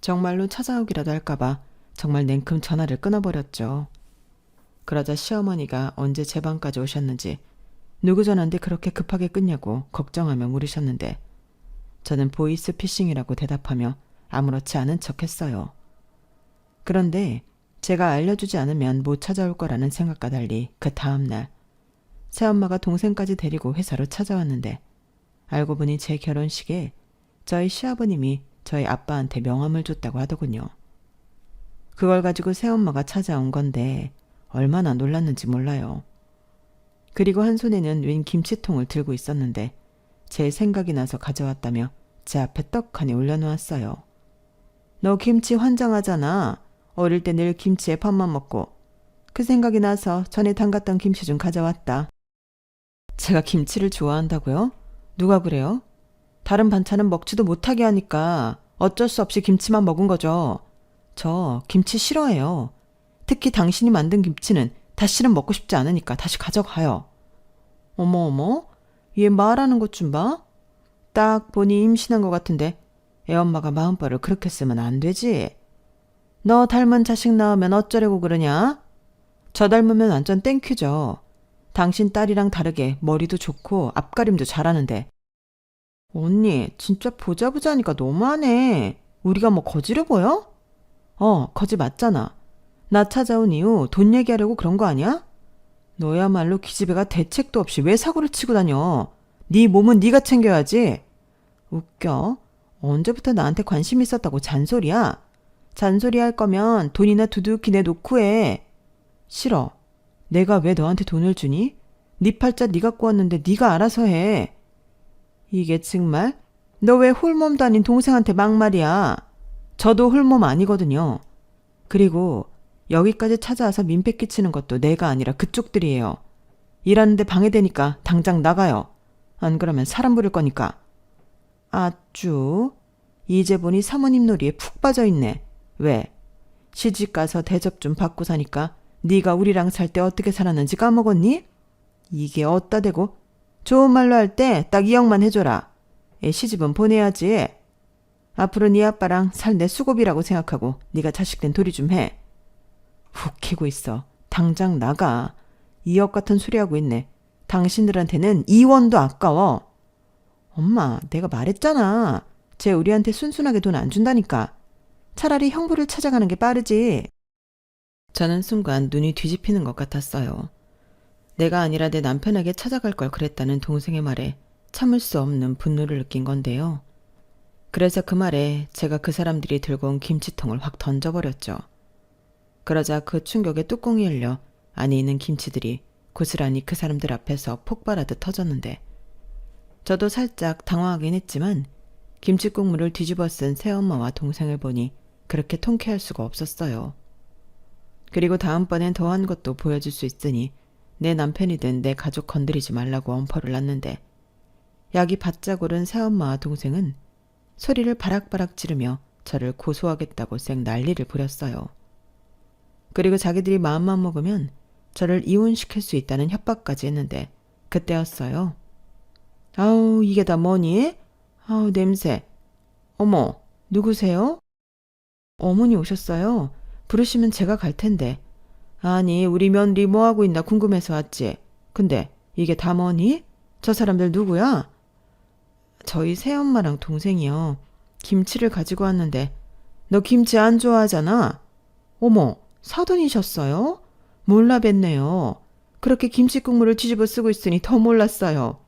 정말로 찾아오기라도 할까봐 정말 냉큼 전화를 끊어버렸죠. 그러자 시어머니가 언제 제 방까지 오셨는지 누구 전화인데 그렇게 급하게 끊냐고 걱정하며 물으셨는데 저는 보이스피싱이라고 대답하며 아무렇지 않은 척했어요. 그런데 제가 알려주지 않으면 못 찾아올 거라는 생각과 달리 그 다음날 새엄마가 동생까지 데리고 회사로 찾아왔는데 알고 보니 제 결혼식에 저희 시아버님이 저희 아빠한테 명함을 줬다고 하더군요. 그걸 가지고 새엄마가 찾아온 건데 얼마나 놀랐는지 몰라요. 그리고 한 손에는 웬 김치통을 들고 있었는데 제 생각이 나서 가져왔다며 제 앞에 떡하니 올려놓았어요. 너 김치 환장하잖아. 어릴 때 늘 김치에 밥만 먹고. 그 생각이 나서 전에 담갔던 김치 좀 가져왔다. 제가 김치를 좋아한다고요? 누가 그래요? 다른 반찬은 먹지도 못하게 하니까 어쩔 수 없이 김치만 먹은 거죠. 저 김치 싫어해요. 특히 당신이 만든 김치는 다시는 먹고 싶지 않으니까 다시 가져가요. 어머, 얘 말하는 것 좀 봐. 딱 보니 임신한 것 같은데 애엄마가 마음벌을 그렇게 쓰면 안 되지. 너 닮은 자식 낳으면 어쩌려고 그러냐? 저 닮으면 완전 땡큐죠. 당신 딸이랑 다르게 머리도 좋고 앞가림도 잘하는데. 언니 진짜 보자보자니까 너무하네. 우리가 뭐 거지로 보여? 거지 맞잖아. 나 찾아온 이후 돈 얘기하려고 그런 거 아니야? 너야말로 기집애가 대책도 없이 왜 사고를 치고 다녀. 네 몸은 네가 챙겨야지. 웃겨. 언제부터 나한테 관심 있었다고 잔소리야. 잔소리 할 거면 돈이나 두둑히 내놓고 해. 싫어. 내가 왜 너한테 돈을 주니? 네 팔자 네가 꼬았는데 네가 알아서 해. 이게 정말? 너 왜 홀몸도 아닌 동생한테 막말이야. 저도 홀몸 아니거든요. 그리고 여기까지 찾아와서 민폐 끼치는 것도 내가 아니라 그쪽들이에요. 일하는데 방해되니까 당장 나가요. 안 그러면 사람 부를 거니까. 아쭈. 이제 보니 사모님 놀이에 푹 빠져있네. 왜? 시집가서 대접 좀 받고 사니까 네가 우리랑 살 때 어떻게 살았는지 까먹었니? 이게 어따 대고 좋은 말로 할 때 딱 이 역만 해줘라. 시집은 보내야지. 앞으로 네 아빠랑 살 내 수고비라고 생각하고 네가 자식된 도리 좀 해. 웃기고 있어. 당장 나가. 2억 같은 소리하고 있네. 당신들한테는 2원도 아까워. 엄마, 내가 말했잖아. 쟤 우리한테 순순하게 돈 안 준다니까. 차라리 형부를 찾아가는 게 빠르지. 저는 순간 눈이 뒤집히는 것 같았어요. 내가 아니라 내 남편에게 찾아갈 걸 그랬다는 동생의 말에 참을 수 없는 분노를 느낀 건데요. 그래서 그 말에 제가 그 사람들이 들고 온 김치통을 확 던져버렸죠. 그러자 그 충격에 뚜껑이 열려 안에 있는 김치들이 고스란히 그 사람들 앞에서 폭발하듯 터졌는데 저도 살짝 당황하긴 했지만 김치 국물을 뒤집어 쓴 새엄마와 동생을 보니 그렇게 통쾌할 수가 없었어요. 그리고 다음번엔 더한 것도 보여줄 수 있으니 내 남편이든 내 가족 건드리지 말라고 엄포를 놨는데 약이 바짝 오른 새엄마와 동생은 소리를 바락바락 지르며 저를 고소하겠다고 쌩 난리를 부렸어요. 그리고 자기들이 마음만 먹으면 저를 이혼시킬 수 있다는 협박까지 했는데 그때였어요. 아우 이게 다 뭐니? 아우 냄새. 어머 누구세요? 어머니 오셨어요. 부르시면 제가 갈 텐데. 아니 우리 며느리 뭐하고 있나 궁금해서 왔지. 근데 이게 다 뭐니? 저 사람들 누구야? 저희 새엄마랑 동생이요. 김치를 가지고 왔는데 너 김치 안 좋아하잖아. 어머 사돈이셨어요? 몰라 뵀네요. 그렇게 김치 국물을 뒤집어 쓰고 있으니 더 몰랐어요.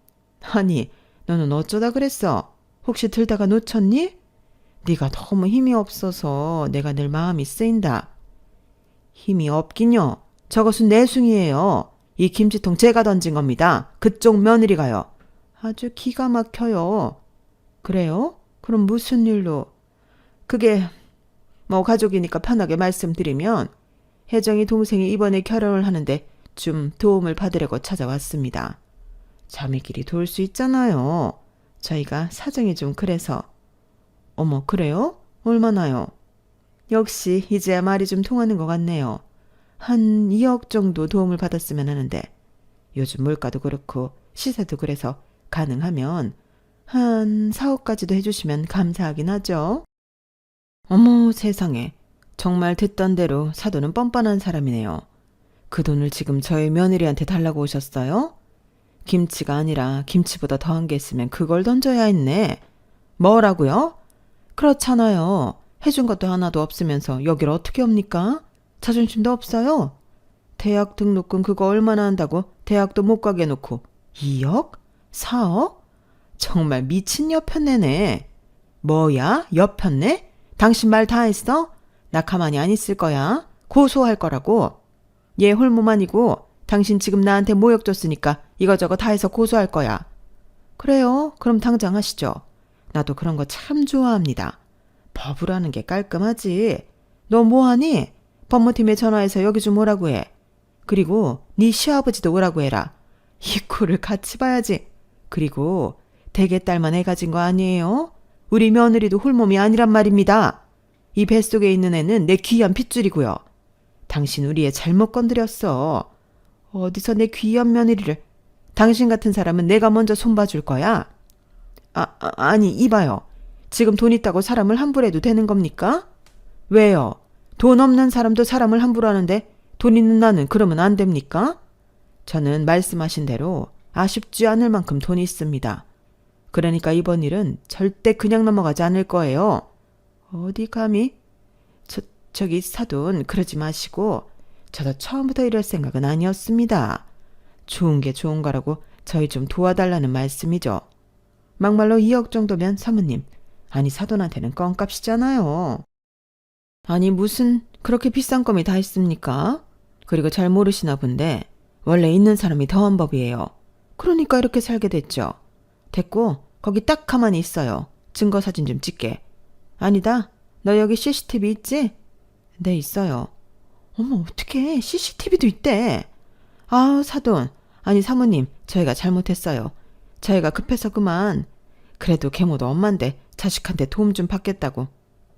아니 너는 어쩌다 그랬어? 혹시 들다가 놓쳤니? 네가 너무 힘이 없어서 내가 늘 마음이 쓰인다. 힘이 없긴요. 저것은 내숭이에요. 이 김치통 제가 던진 겁니다. 그쪽 며느리가요. 아주 기가 막혀요. 그래요? 그럼 무슨 일로? 그게 뭐 가족이니까 편하게 말씀드리면 혜정이 동생이 이번에 결혼을 하는데 좀 도움을 받으려고 찾아왔습니다. 자매끼리 도울 수 있잖아요. 저희가 사정이 좀 그래서. 어머, 그래요? 얼마나요? 역시 이제야 말이 좀 통하는 것 같네요. 한 2억 정도 도움을 받았으면 하는데 요즘 물가도 그렇고 시세도 그래서 가능하면 한 4억까지도 해주시면 감사하긴 하죠. 어머 세상에, 정말 듣던 대로 사돈은 뻔뻔한 사람이네요. 그 돈을 지금 저희 며느리한테 달라고 오셨어요? 김치가 아니라 김치보다 더한 게 있으면 그걸 던져야 했네. 뭐라고요? 그렇잖아요. 해준 것도 하나도 없으면서 여길 어떻게 옵니까? 자존심도 없어요. 대학 등록금 그거 얼마나 한다고 대학도 못 가게 해놓고 2억? 4억? 정말 미친 여편네네. 뭐야? 여편네? 당신 말 다 했어? 나 가만히 안 있을 거야. 고소할 거라고. 얘 홀몸 아니고 당신 지금 나한테 모욕 줬으니까 이거저거 다 해서 고소할 거야. 그래요? 그럼 당장 하시죠. 나도 그런 거 참 좋아합니다. 법으로 하는 게 깔끔하지. 너 뭐하니? 법무팀에 전화해서 여기 좀 오라고 해. 그리고 네 시아버지도 오라고 해라. 이 꼴을 같이 봐야지. 그리고 대개 딸만 애 가진 거 아니에요? 우리 며느리도 홀몸이 아니란 말입니다. 이 뱃속에 있는 애는 내 귀한 핏줄이고요. 당신 우리 애 잘못 건드렸어. 어디서 내 귀한 며느리를. 당신 같은 사람은 내가 먼저 손봐줄 거야. 아니 이봐요. 지금 돈 있다고 사람을 함부로 해도 되는 겁니까? 왜요? 돈 없는 사람도 사람을 함부로 하는데 돈 있는 나는 그러면 안 됩니까? 저는 말씀하신 대로 아쉽지 않을 만큼 돈이 있습니다. 그러니까 이번 일은 절대 그냥 넘어가지 않을 거예요. 어디 감히? 저기 사돈 그러지 마시고 저도 처음부터 이럴 생각은 아니었습니다. 좋은 게 좋은 거라고 저희 좀 도와달라는 말씀이죠. 막말로 2억 정도면 사모님, 아니 사돈한테는 껌값이잖아요. 아니 무슨 그렇게 비싼 껌이 다 있습니까? 그리고 잘 모르시나 본데 원래 있는 사람이 더한 법이에요. 그러니까 이렇게 살게 됐죠. 됐고 거기 딱 가만히 있어요. 증거 사진 좀 찍게. 아니다. 너 여기 CCTV 있지? 네 있어요. 어머 어떡해. CCTV도 있대. 아 사돈. 아니 사모님 저희가 잘못했어요. 저희가 급해서 그만. 그래도 계모도 엄만데 자식한테 도움 좀 받겠다고.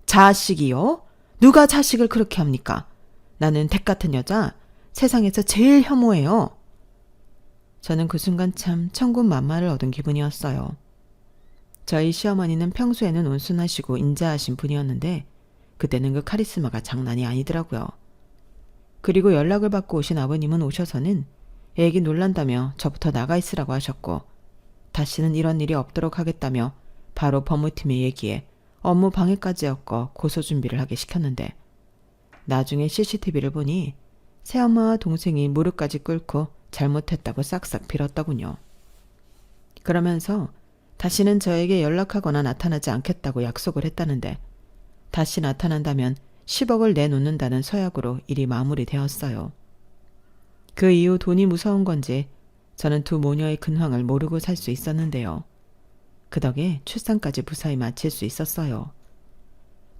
자식이요? 누가 자식을 그렇게 합니까? 나는 댁 같은 여자 세상에서 제일 혐오해요. 저는 그 순간 참 천군만마를 얻은 기분이었어요. 저희 시어머니는 평소에는 온순하시고 인자하신 분이었는데 그때는 그 카리스마가 장난이 아니더라고요. 그리고 연락을 받고 오신 아버님은 오셔서는 애기 놀란다며 저부터 나가 있으라고 하셨고 다시는 이런 일이 없도록 하겠다며 바로 법무팀에 얘기해 업무 방해까지 엮어 고소 준비를 하게 시켰는데 나중에 CCTV를 보니 새엄마와 동생이 무릎까지 꿇고 잘못했다고 싹싹 빌었더군요. 그러면서 다시는 저에게 연락하거나 나타나지 않겠다고 약속을 했다는데 다시 나타난다면 10억을 내놓는다는 서약으로 일이 마무리되었어요. 그 이후 돈이 무서운 건지 저는 두 모녀의 근황을 모르고 살 수 있었는데요. 그 덕에 출산까지 무사히 마칠 수 있었어요.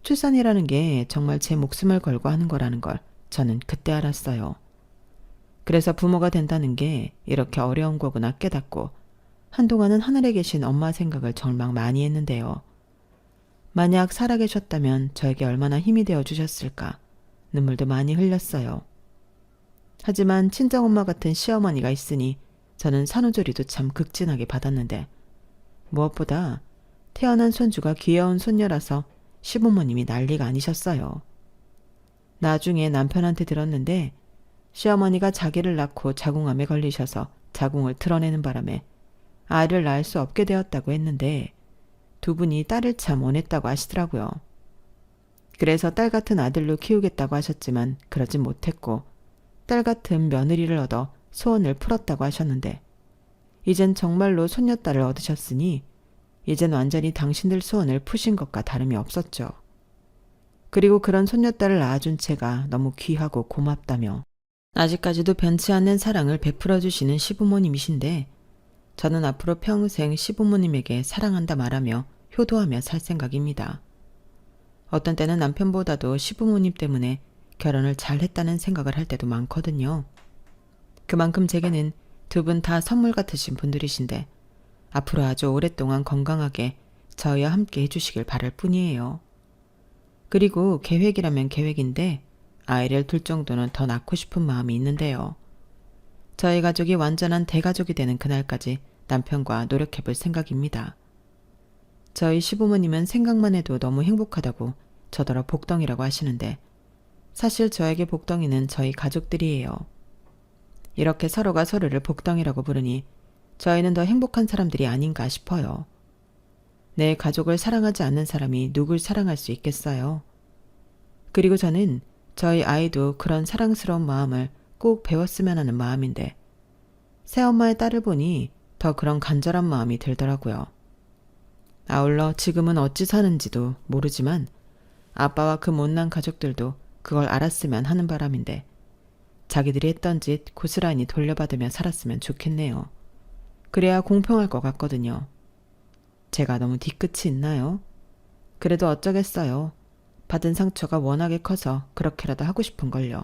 출산이라는 게 정말 제 목숨을 걸고 하는 거라는 걸 저는 그때 알았어요. 그래서 부모가 된다는 게 이렇게 어려운 거구나 깨닫고 한동안은 하늘에 계신 엄마 생각을 정말 많이 했는데요. 만약 살아계셨다면 저에게 얼마나 힘이 되어 주셨을까 눈물도 많이 흘렸어요. 하지만 친정엄마 같은 시어머니가 있으니 저는 산후조리도 참 극진하게 받았는데 무엇보다 태어난 손주가 귀여운 손녀라서 시부모님이 난리가 아니셨어요. 나중에 남편한테 들었는데 시어머니가 자기를 낳고 자궁암에 걸리셔서 자궁을 드러내는 바람에 아이를 낳을 수 없게 되었다고 했는데 두 분이 딸을 참 원했다고 하시더라고요. 그래서 딸 같은 아들로 키우겠다고 하셨지만 그러진 못했고 딸 같은 며느리를 얻어 소원을 풀었다고 하셨는데 이젠 정말로 손녀딸을 얻으셨으니 이젠 완전히 당신들 소원을 푸신 것과 다름이 없었죠. 그리고 그런 손녀딸을 낳아준 채가 너무 귀하고 고맙다며 아직까지도 변치 않는 사랑을 베풀어 주시는 시부모님이신데 저는 앞으로 평생 시부모님에게 사랑한다 말하며 효도하며 살 생각입니다. 어떤 때는 남편보다도 시부모님 때문에 결혼을 잘했다는 생각을 할 때도 많거든요. 그만큼 제게는 두 분 다 선물 같으신 분들이신데 앞으로 아주 오랫동안 건강하게 저희와 함께 해주시길 바랄 뿐이에요. 그리고 계획이라면 계획인데 아이를 둘 정도는 더 낳고 싶은 마음이 있는데요. 저희 가족이 완전한 대가족이 되는 그날까지 남편과 노력해볼 생각입니다. 저희 시부모님은 생각만 해도 너무 행복하다고 저더러 복덩이라고 하시는데 사실 저에게 복덩이는 저희 가족들이에요. 이렇게 서로가 서로를 복덩이라고 부르니 저희는 더 행복한 사람들이 아닌가 싶어요. 내 가족을 사랑하지 않는 사람이 누굴 사랑할 수 있겠어요? 그리고 저는 저희 아이도 그런 사랑스러운 마음을 꼭 배웠으면 하는 마음인데 새엄마의 딸을 보니 더 그런 간절한 마음이 들더라고요. 아울러 지금은 어찌 사는지도 모르지만 아빠와 그 못난 가족들도 그걸 알았으면 하는 바람인데 자기들이 했던 짓 고스란히 돌려받으며 살았으면 좋겠네요. 그래야 공평할 것 같거든요. 제가 너무 뒤끝이 있나요? 그래도 어쩌겠어요. 받은 상처가 워낙에 커서 그렇게라도 하고 싶은걸요.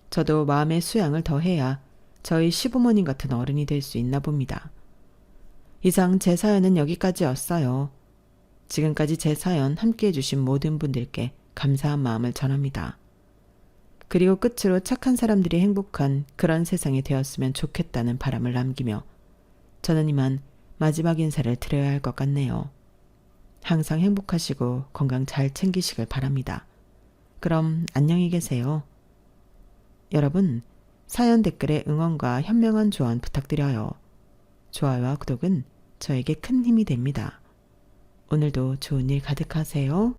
저도 마음의 수양을 더해야 저희 시부모님 같은 어른이 될 수 있나 봅니다. 이상 제 사연은 여기까지였어요. 지금까지 제 사연 함께해 주신 모든 분들께 감사한 마음을 전합니다. 그리고 끝으로 착한 사람들이 행복한 그런 세상이 되었으면 좋겠다는 바람을 남기며 저는 이만 마지막 인사를 드려야 할 것 같네요. 항상 행복하시고 건강 잘 챙기시길 바랍니다. 그럼 안녕히 계세요. 여러분, 사연 댓글에 응원과 현명한 조언 부탁드려요. 좋아요와 구독은 저에게 큰 힘이 됩니다. 오늘도 좋은 일 가득하세요.